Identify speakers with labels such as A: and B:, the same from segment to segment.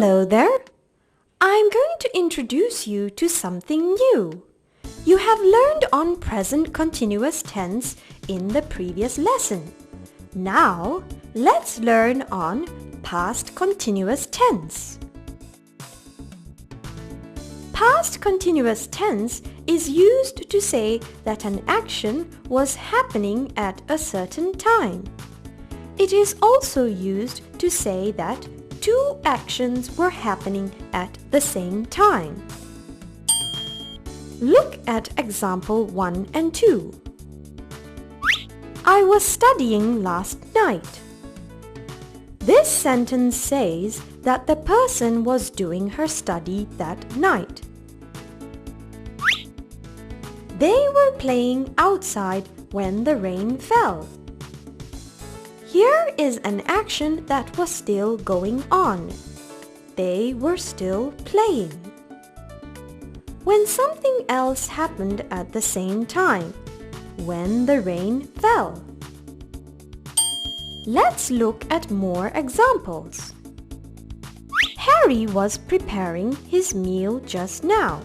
A: Hello there! I'm going to introduce you to something new. You have learned on present continuous tense in the previous lesson. Now, let's learn on past continuous tense. Past continuous tense is used to say that an action was happening at a certain time. It is also used to say that two actions were happening at the same time. Look at example 1 and 2. I was studying last night. This sentence says that the person was doing her study that night. They were playing outside when the rain fell. Here is an action that was still going on. They were still playing. When something else happened at the same time, when the rain fell. Let's look at more examples. Harry was preparing his meal just now.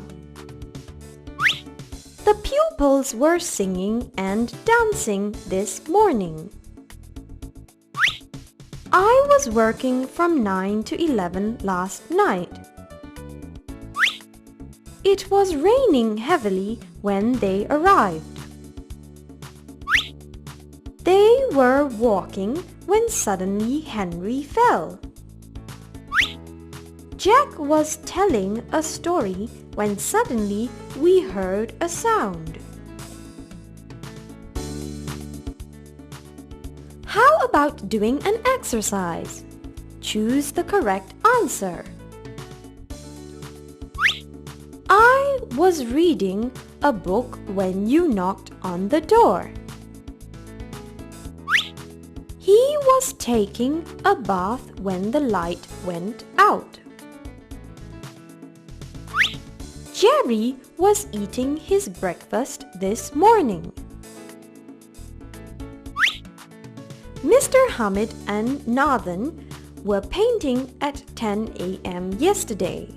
A: The pupils were singing and dancing this morning. I was working from 9 to 11 last night. It was raining heavily when they arrived. They were walking when suddenly Henry fell. Jack was telling a story when suddenly we heard a sound. How about doing an exercise? Choose the correct answer. I was reading a book when you knocked on the door. He was taking a bath when the light went out. Jerry was eating his breakfast this morning. Mr. Hamid and Nathan were painting at 10 a.m. yesterday.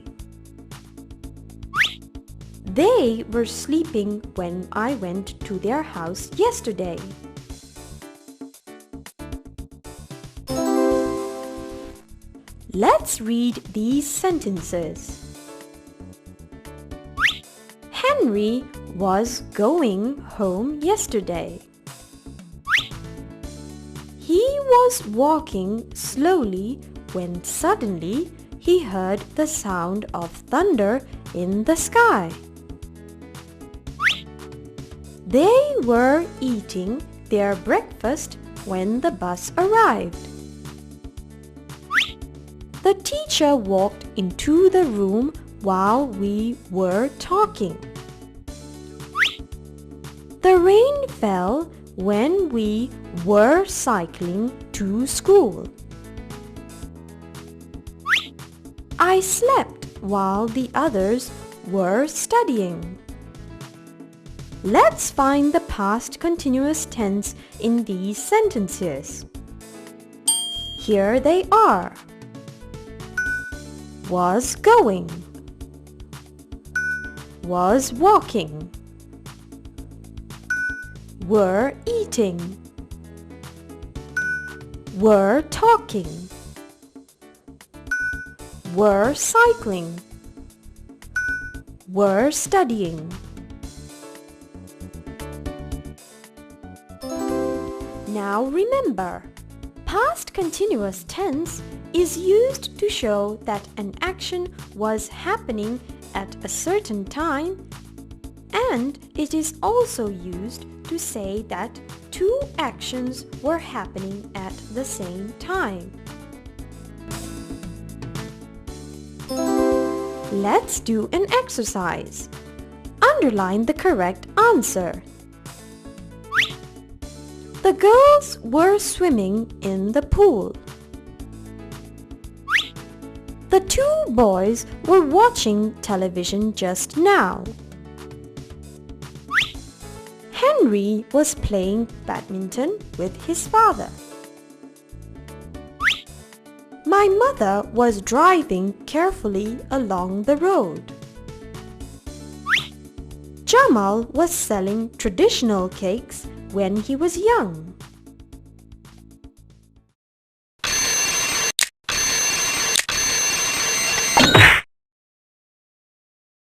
A: They were sleeping when I went to their house yesterday. Let's read these sentences. Henry was going home yesterday. He was walking slowly when suddenly he heard the sound of thunder in the sky. They were eating their breakfast when the bus arrived. The teacher walked into the room while we were talking. The rain fell when we were cycling to school. I slept while the others were studying. Let's find the past continuous tense in these sentences. Here they are. Was going. Was walking. Were eating. Were talking. Were cycling. Were studying. Now remember, past continuous tense is used to show that an action was happening at a certain time, and it is also used to say that two actions were happening at the same time. Let's do an exercise. Underline the correct answer. The girls were swimming in the pool. The two boys were watching television just now. Henry was playing badminton with his father. My mother was driving carefully along the road. Jamal was selling traditional cakes when he was young.